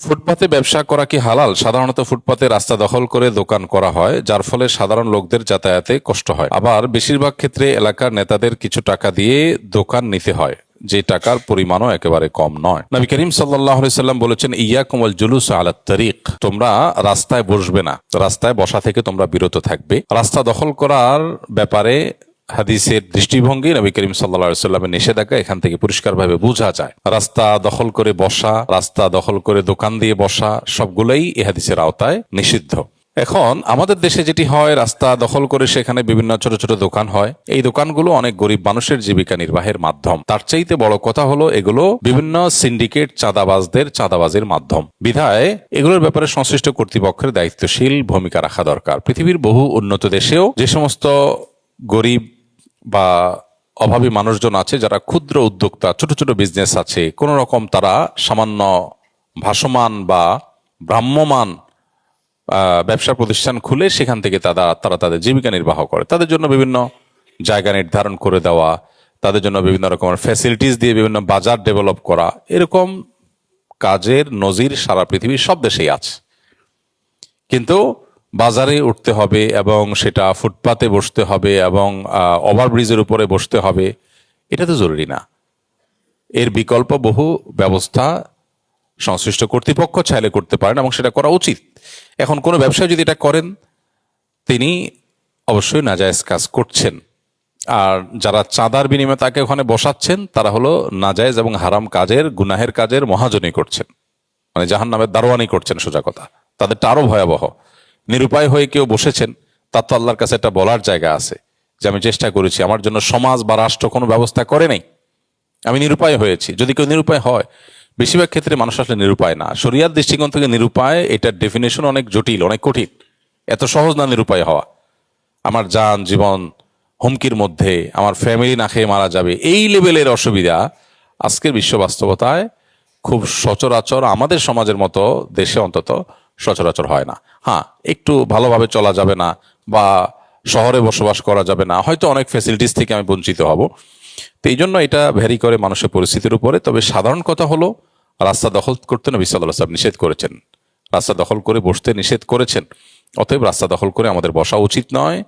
ফুটপাতে ব্যবসা করা কি হালাল? সাধারণত ফুটপাতে রাস্তা দখল করে দোকান করা হয়, যার ফলে সাধারণ লোকদের যাতায়াতে কষ্ট হয়। আবার বেশিরভাগ ক্ষেত্রে এলাকার নেতাদের কিছু টাকা দিয়ে দোকান নিতে হয়, যে টাকার পরিমাণও একেবারে কম নয়। নবী করিম সাল্লাল্লাহু আলাইহি সাল্লাম বলেছেন, ইয়াকুম ওয়াল জুলুস আলা তারিক, তোমরা রাস্তায় বসবে না, রাস্তায় বসা থেকে তোমরা বিরত থাকবে। রাস্তা দখল করার ব্যাপারে হাদিসের দৃষ্টিভঙ্গি, নবী করিম সাল্লাল্লাহু আলাইহি সাল্লামের নিষেধাজ্ঞা এখান থেকে পরিষ্কারভাবে বোঝা যায়। রাস্তা দখল করে বসা, রাস্তা দখল করে দোকান দিয়ে বসা, সবগুলোই এই হাদিসের আওতায় নিষিদ্ধ। এখন আমাদের দেশে যেটি হয়, রাস্তা দখল করে সেখানে বিভিন্ন ছোট ছোট দোকান হয়। এই দোকানগুলো অনেক গরিব মানুষের জীবিকা নির্বাহের মাধ্যম। তার চাইতে বড় কথা হলো, এগুলো বিভিন্ন সিন্ডিকেট চাঁদাবাজদের চাঁদাবাজির মাধ্যম। বিধায় এগুলোর ব্যাপারে সংশ্লিষ্ট কর্তৃপক্ষের দায়িত্বশীল ভূমিকা রাখা দরকার। পৃথিবীর বহু উন্নত দেশেও যে সমস্ত গরিব বা অভাবী মানুষজন আছে, যারা ক্ষুদ্র উদ্যোক্তা, ছোট ছোট বিজনেস আছে, কোন রকম তারা সামান্য ভাসমান বা ভ্রাম্যমান ব্যবসা প্রতিষ্ঠান খুলে সেখান থেকে তারা তাদের জীবিকা নির্বাহ করে, তাদের জন্য বিভিন্ন জায়গা নির্ধারণ করে দেওয়া, তাদের জন্য বিভিন্ন রকমের ফ্যাসিলিটিস দিয়ে বিভিন্ন বাজার ডেভেলপ করা, এরকম কাজের নজির সারা পৃথিবীর সব দেশেই আছে। কিন্তু বাজারে উঠতে হবে এবং সেটা ফুটপাতে বসতে হবে এবং ওভারব্রিজের উপরে বসতে হবে, এটা তো জরুরি না। এর বিকল্প বহু ব্যবস্থা সংশ্লিষ্ট কর্তৃপক্ষ চাইলে করতে পারেন এবং সেটা করা উচিত। এখন কোনো ব্যবসায়ী যদি এটা করেন, তিনি অবশ্যই নাজায়েজ কাজ করছেন। আর যারা চাঁদার বিনিময়ে তাকে ওখানে বসাচ্ছেন, তারা হলো নাজায়েজ এবং হারাম কাজের, গুনাহের কাজের মহাজনী করছেন, মানে জাহান্নামের দারোয়ানি করছেন। সোজা কথা, তাদেরটা আরো ভয়াবহ। নিরুপায় হয়ে কেউ বসেছেন, তার তো আল্লাহর কাছে একটা বলার জায়গা আছে যে আমি চেষ্টা করেছি, আমার জন্য সমাজ বা রাষ্ট্র কোনো ব্যবস্থা করে নাই, আমি নিরুপায় হয়েছি। যদি কেউ নিরুপায় হয়, বেশিরভাগ ক্ষেত্রে মানুষ আসলে নিরুপায় না। শরিয়ার দৃষ্টিকোণ থেকে নিরুপায়, এটার ডেফিনেশন অনেক জটিল, অনেক কঠিন। এত সহজ না নিরুপায় হওয়া। আমার জান জীবন হুমকির মধ্যে, আমার ফ্যামিলি না খেয়ে মারা যাবে, এই লেভেলের অসুবিধা আজকের বিশ্ব বাস্তবতায় খুব সচরাচর আমাদের সমাজের মতো দেশে অন্তত সচরাচর হয় না। হ্যাঁ, একটু ভালোভাবে চলা যাবে না বা শহরে বসবাস করা যাবে না, হয়তো অনেক ফ্যাসিলিটিস থেকে আমি বঞ্চিত হব। তো এই জন্য এটা ভ্যারি করে মানুষের পরিস্থিতির উপরে। তবে সাধারণ কথা হলো, রাস্তা দখল করতে নবী সাল্লাল্লাহু আলাইহি ওয়াসাল্লাম নিষেধ করেছেন, রাস্তা দখল করে বসতে নিষেধ করেছেন। অতএব রাস্তা দখল করে আমাদের বসা উচিত নয়।